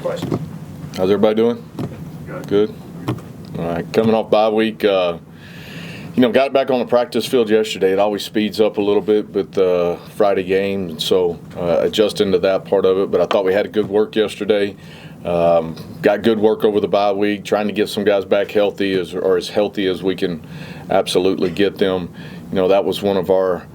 question. How's everybody doing? Good. All right. Coming off bye week, got back on the practice field yesterday. It always speeds up a little bit with the Friday game, and so adjusting to that part of it. But I thought we had a good work yesterday. Got good work over the bye week, trying to get some guys back healthy or as healthy as we can absolutely get them. That was one of our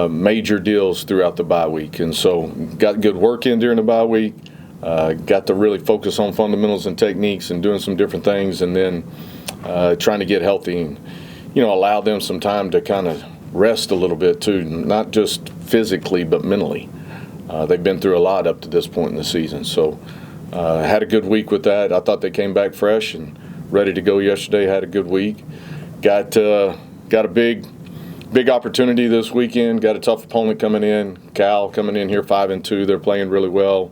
major deals throughout the bye week, and so got good work in during the bye week. Got to really focus on fundamentals and techniques and doing some different things, and then trying to get healthy and allow them some time to kind of rest a little bit too, not just physically but mentally. They've been through a lot up to this point in the season, so had a good week with that. I thought they came back fresh and ready to go yesterday. Had a good week. Got a big opportunity this weekend. Got a tough opponent coming in. Cal coming in here 5-2. They're playing really well.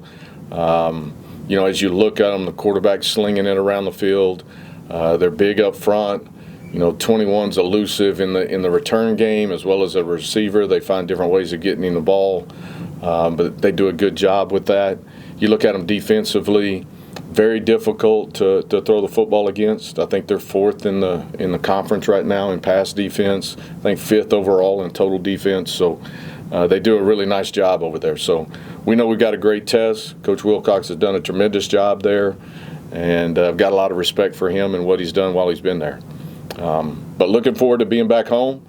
As you look at them, the quarterback slinging it around the field. They're big up front. 21's elusive in the return game as well as a receiver. They find different ways of getting him the ball, but they do a good job with that. You look at them defensively, very difficult to throw the football against. I think they're fourth in the conference right now in pass defense. I think fifth overall in total defense. So they do a really nice job over there. So we know we've got a great test. Coach Wilcox has done a tremendous job there, and I've got a lot of respect for him and what he's done while he's been there. But looking forward to being back home,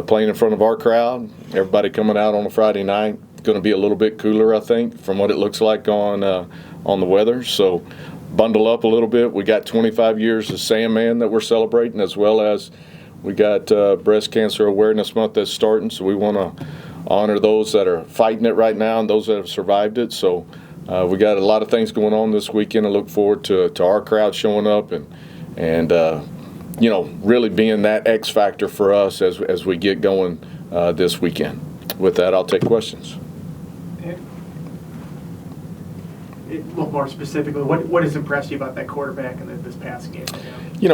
playing in front of our crowd. Everybody coming out on a Friday night. It's going to be a little bit cooler, I think, from what it looks like on the weather. So bundle up a little bit. We got 25 years of Sandman that we're celebrating, as well as we got Breast Cancer Awareness Month that's starting. So we want to honor those that are fighting it right now and those that have survived it. So we got a lot of things going on this weekend. I look forward to our crowd showing up and really being that X factor for us as we get going this weekend. With that, I'll take questions. A little more specifically, what has impressed you about that quarterback in this passing game?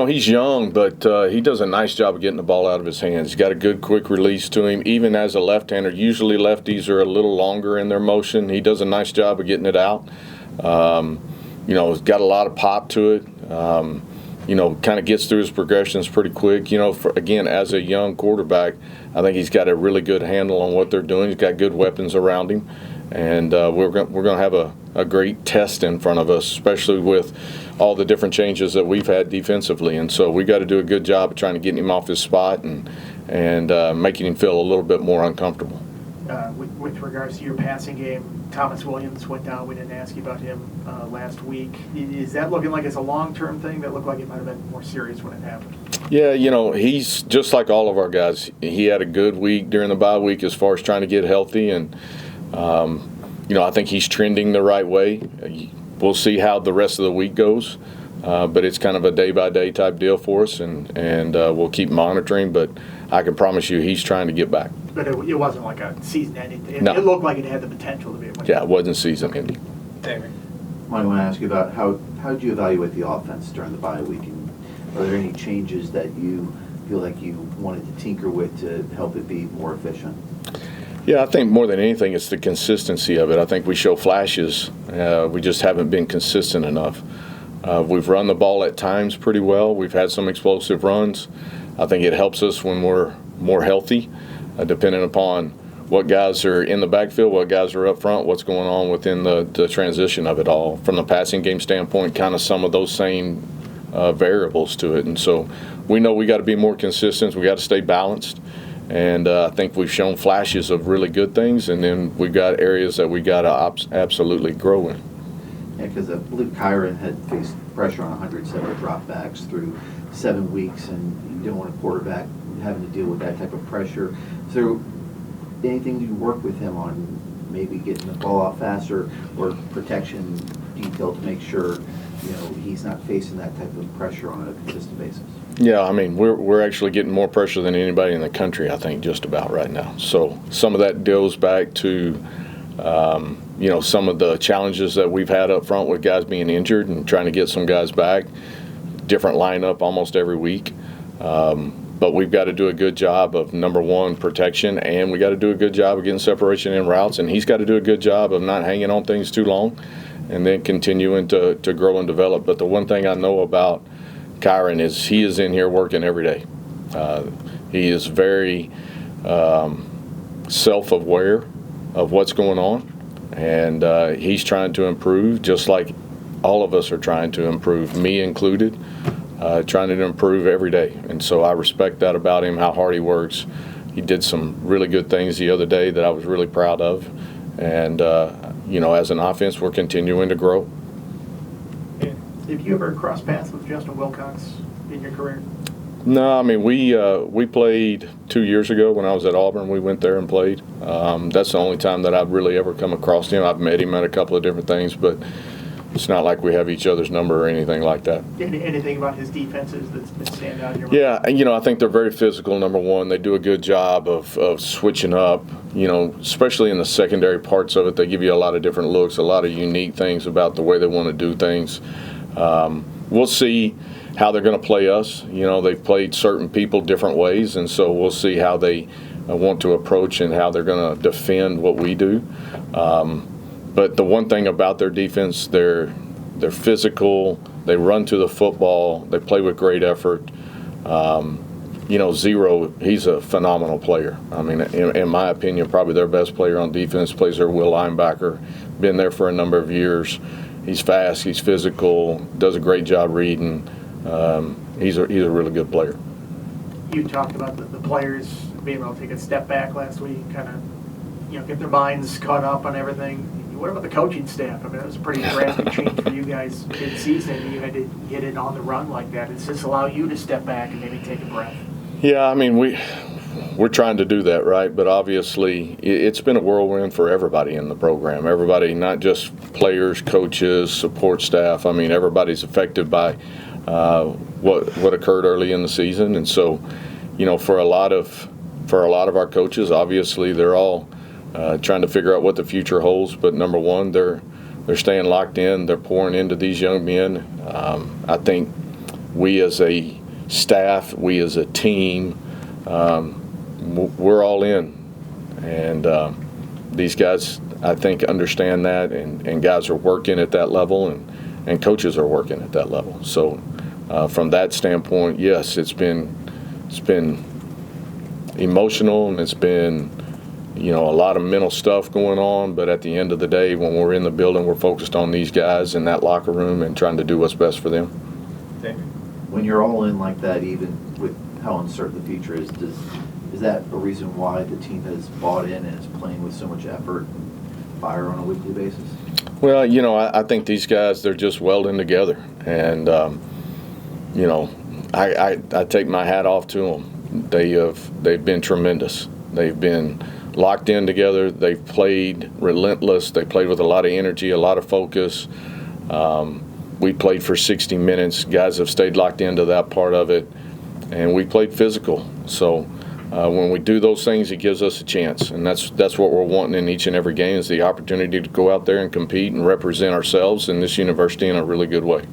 He's young, but he does a nice job of getting the ball out of his hands. He's got a good quick release to him, even as a left-hander. Usually lefties are a little longer in their motion. He does a nice job of getting it out. He's got a lot of pop to it. Kind of gets through his progressions pretty quick. Again, as a young quarterback, I think he's got a really good handle on what they're doing. He's got good weapons around him. And we're going to have a great test in front of us, especially with all the different changes that we've had defensively. And so we got to do a good job of trying to get him off his spot and making him feel a little bit more uncomfortable. With regards to your passing game, Thomas Williams went down. We didn't ask you about him last week. Is that looking like it's a long-term thing? That looked like it might have been more serious when it happened. Yeah, he's just like all of our guys. He had a good week during the bye week as far as trying to get healthy, and I think he's trending the right way. We'll see how the rest of the week goes, but it's kind of a day-by-day type deal for us, and we'll keep monitoring. But I can promise you he's trying to get back. But it wasn't like a season-ending. No. It looked like it had the potential to be. Yeah, it wasn't season-ending. David. I want to ask you about how did you evaluate the offense during the bye week? And are there any changes that you feel like you wanted to tinker with to help it be more efficient? Yeah, I think more than anything, it's the consistency of it. I think we show flashes. We just haven't been consistent enough. We've run the ball at times pretty well. We've had some explosive runs. I think it helps us when we're more healthy, depending upon what guys are in the backfield, what guys are up front, what's going on within the transition of it all. From the passing game standpoint, kind of some of those same variables to it. And so we know we got to be more consistent. We got to stay balanced. And I think we've shown flashes of really good things, and then we've got areas that we got to absolutely grow in. Yeah, because I believe Kyron had faced pressure on 107 dropbacks through 7 weeks, and you didn't want a quarterback having to deal with that type of pressure. So anything you work with him on, maybe getting the ball out faster or protection detail to make sure he's not facing that type of pressure on a consistent basis? Yeah, I mean, we're actually getting more pressure than anybody in the country, I think, just about right now. So some of that goes back to, some of the challenges that we've had up front with guys being injured and trying to get some guys back. Different lineup almost every week. But we've got to do a good job of, number one, protection, and we got to do a good job of getting separation in routes, and he's got to do a good job of not hanging on things too long and then continuing to grow and develop. But the one thing I know about Kyron is he is in here working every day. He is very self-aware of what's going on, and he's trying to improve just like all of us are trying to improve, me included, trying to improve every day. And so I respect that about him, how hard he works. He did some really good things the other day that I was really proud of. And, as an offense, we're continuing to grow. Have you ever crossed paths with Justin Wilcox in your career? No, I mean, we played 2 years ago when I was at Auburn. We went there and played. That's the only time that I've really ever come across him. I've met him at a couple of different things, but it's not like we have each other's number or anything like that. Anything about his defenses that stand out in your mind? Yeah, I think they're very physical, number one. They do a good job of switching up, especially in the secondary parts of it. They give you a lot of different looks, a lot of unique things about the way they want to do things. We'll see how they're going to play us. They've played certain people different ways, and so we'll see how they want to approach and how they're going to defend what we do. But the one thing about their defense, they're physical. They run to the football. They play with great effort. Zero, he's a phenomenal player. I mean, in my opinion, probably their best player on defense. Plays their will linebacker. Been there for a number of years. He's fast. He's physical. Does a great job reading. He's a really good player. You talked about the players being able to take a step back last week, kind of, get their minds caught up on everything. What about the coaching staff? I mean, it was a pretty drastic change for you guys mid-season. You had to hit it on the run like that. Does this allow you to step back and maybe take a breath? Yeah, I mean, we're trying to do that, right? But obviously, it's been a whirlwind for everybody in the program. Everybody, not just players, coaches, support staff. I mean, everybody's affected by what occurred early in the season. And so, for a lot of our coaches, obviously, they're all trying to figure out what the future holds. But number one, they're staying locked in. They're pouring into these young men. I think we as a staff, we as a team, we're all in. And these guys, I think, understand that, and guys are working at that level, and coaches are working at that level. So from that standpoint, yes, it's been emotional, and it's been a lot of mental stuff going on, but at the end of the day, when we're in the building, we're focused on these guys in that locker room and trying to do what's best for them. When you're all in like that, even with how uncertain the future is that a reason why the team has bought in and is playing with so much effort and fire on a weekly basis? Well, I think these guys, they're just welding together, and I take my hat off to them. They've been tremendous. They've been locked in together. They've played relentless. They played with a lot of energy, a lot of focus. We played for 60 minutes. Guys have stayed locked into that part of it, and we played physical. So when we do those things, it gives us a chance, and that's what we're wanting in each and every game, is the opportunity to go out there and compete and represent ourselves in this university in a really good way.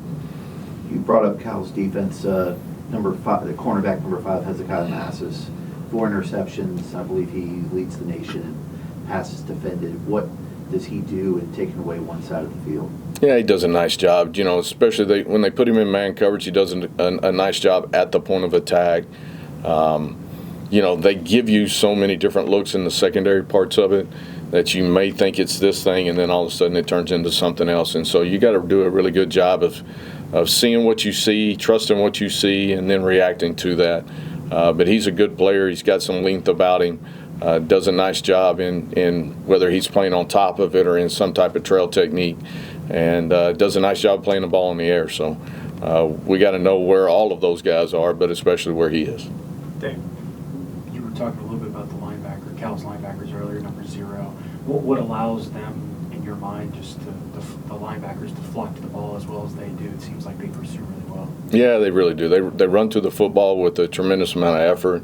You brought up Cal's defense. Number 5, the cornerback number 5, Hezekiah Massis. 4 interceptions. I believe he leads the nation in passes defended. What does he do in taking away one side of the field? Yeah, he does a nice job. Especially when they put him in man coverage, he does a nice job at the point of attack. They give you so many different looks in the secondary parts of it that you may think it's this thing, and then all of a sudden it turns into something else. And so you got to do a really good job of seeing what you see, trusting what you see, and then reacting to that. But he's a good player. He's got some length about him. Does a nice job in whether he's playing on top of it or in some type of trail technique, and does a nice job playing the ball in the air. So we got to know where all of those guys are, but especially where he is. Dave, you were talking a little bit about the linebacker, Cal's linebackers earlier, number 0. What allows them, in your mind, just the linebackers to flock to the ball as well as they do? It seems like they pursue really well. Yeah, they really do. They run to the football with a tremendous amount of effort.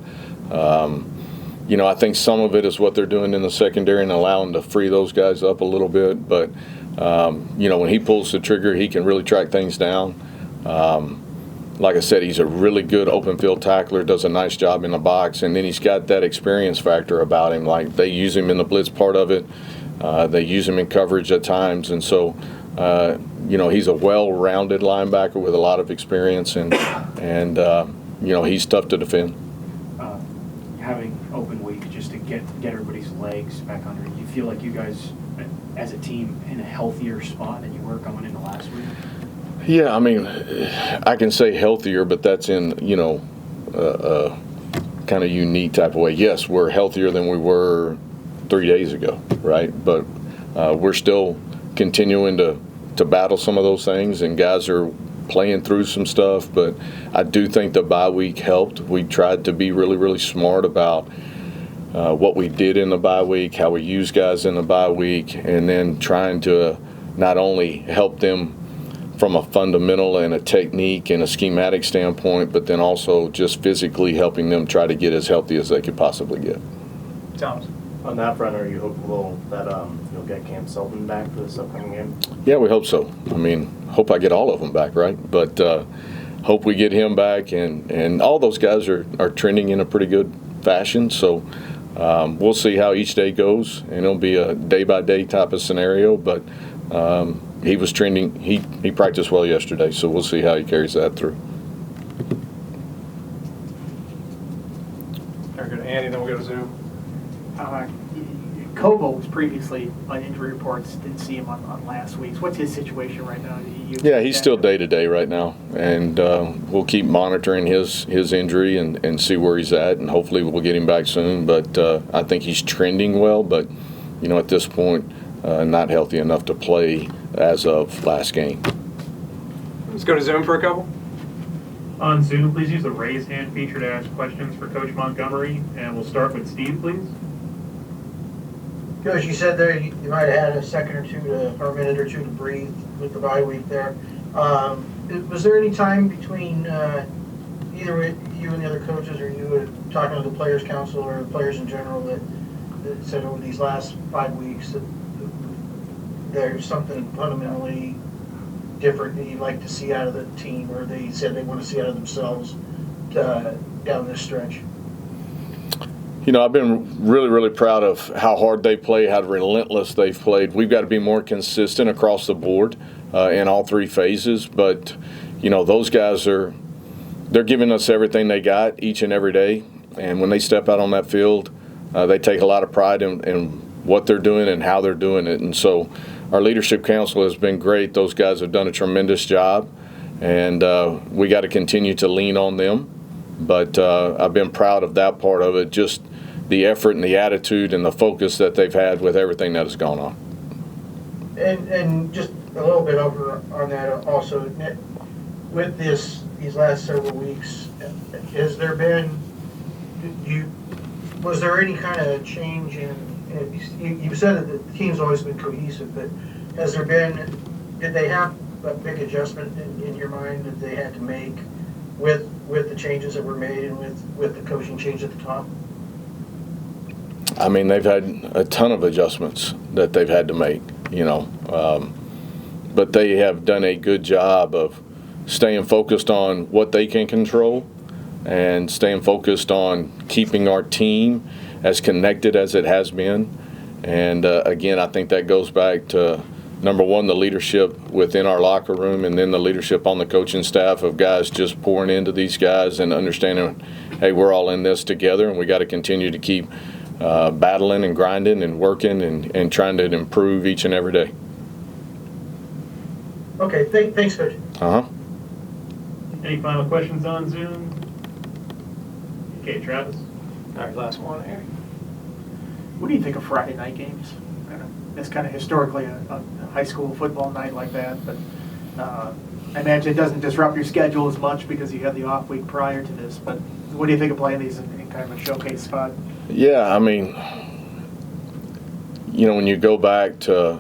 I think some of it is what they're doing in the secondary and allowing to free those guys up a little bit. But, when he pulls the trigger, he can really track things down. Like I said, he's a really good open field tackler, does a nice job in the box, and then he's got that experience factor about him. Like, they use him in the blitz part of it. They use him in coverage at times. And so He's a well-rounded linebacker with a lot of experience, and he's tough to defend. Having open week just to get everybody's legs back under, you feel like you guys as a team in a healthier spot than you were going into last week? Yeah, I mean, I can say healthier, but that's in, a kind of unique type of way. Yes, we're healthier than we were 3 days ago, right? But we're still continuing to battle some of those things, and guys are playing through some stuff. But I do think the bye week helped. We tried to be really, really smart about what we did in the bye week, how we use guys in the bye week, and then trying to not only help them from a fundamental and a technique and a schematic standpoint, but then also just physically helping them try to get as healthy as they could possibly get. Thomas. On that front, are you hopeful that you'll get Cam Sultan back for this upcoming game? Yeah, we hope so. I mean, hope I get all of them back, right? But hope we get him back, and all those guys are trending in a pretty good fashion. So we'll see how each day goes, and it'll be a day-by-day type of scenario. But he was trending. He practiced well yesterday, so we'll see how he carries that through. Very good. Andy, then we'll go to Zoom. Kobo was previously on injury reports. Didn't see him on last week's. What's his situation right now? Yeah, he's still day-to-day right now, and we'll keep monitoring his injury and see where he's at, and hopefully we'll get him back soon. But I think he's trending well, but at this point, not healthy enough to play as of last game. Let's go to Zoom for a couple. On Zoom, please use the raise hand feature to ask questions for Coach Montgomery, and we'll start with Steve, please. Coach, you said there you might have had a second or two or a minute or two to breathe with the bye week there. Was there any time between either you and the other coaches, or you were talking to the Players Council or the players in general, that said over these last 5 weeks that there's something fundamentally different that you'd like to see out of the team, or they said they want to see out of themselves down this stretch? I've been really, really proud of how hard they play, how relentless they've played. We've got to be more consistent across the board in all three phases. But, those guys they're giving us everything they got each and every day. And when they step out on that field, they take a lot of pride in what they're doing and how they're doing it. And so our leadership council has been great. Those guys have done a tremendous job. And we got to continue to lean on them. But I've been proud of that part of it, just the effort and the attitude and the focus that they've had with everything that has gone on. And just a little bit over on that also, with these last several weeks, has there been, was there any kind of change in, you said that the team's always been cohesive, but has there been, did they have a big adjustment in your mind that they had to make with the changes that were made and with the coaching change at the top? I mean, they've had a ton of adjustments that they've had to make, but they have done a good job of staying focused on what they can control and staying focused on keeping our team as connected as it has been. And again, I think that goes back to, number one, the leadership within our locker room, and then the leadership on the coaching staff of guys just pouring into these guys and understanding, hey, we're all in this together, and we got to continue to keep battling and grinding and working and trying to improve each and every day. Okay, thanks, Coach. Any final questions on Zoom? Okay, Travis. All right, last one here. What do you think of Friday night games? It's kind of historically a high school football night like that, but I imagine it doesn't disrupt your schedule as much because you had the off week prior to this. But what do you think of playing these in kind of a showcase spot? Yeah, I mean, when you go back to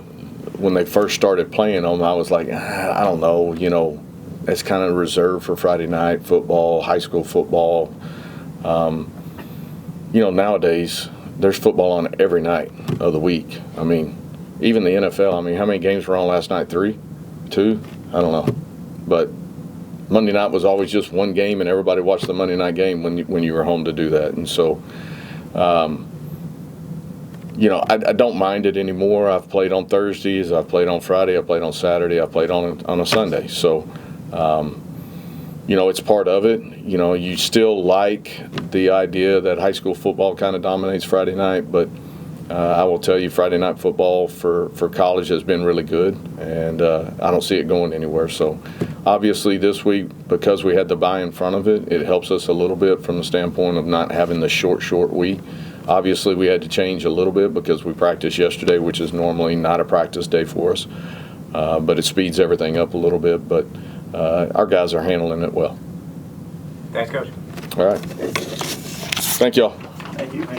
when they first started playing them, I was like, I don't know, it's kind of reserved for Friday night football, high school football. Nowadays there's football on every night of the week. I mean, even the NFL, how many games were on last night? 3? 2? I don't know. But Monday night was always just one game, and everybody watched the Monday night game when you were home to do that. And so I don't mind it anymore. I've played on Thursdays, I've played on Friday, I played on Saturday, I played on a Sunday. So, it's part of it. You still like the idea that high school football kind of dominates Friday night, but I will tell you, Friday night football for college has been really good, and I don't see it going anywhere. So, obviously, this week, because we had the bye in front of it, it helps us a little bit from the standpoint of not having the short week. Obviously, we had to change a little bit because we practiced yesterday, which is normally not a practice day for us. But it speeds everything up a little bit. But our guys are handling it well. Thanks, Coach. All right. Thank y'all. Thank you.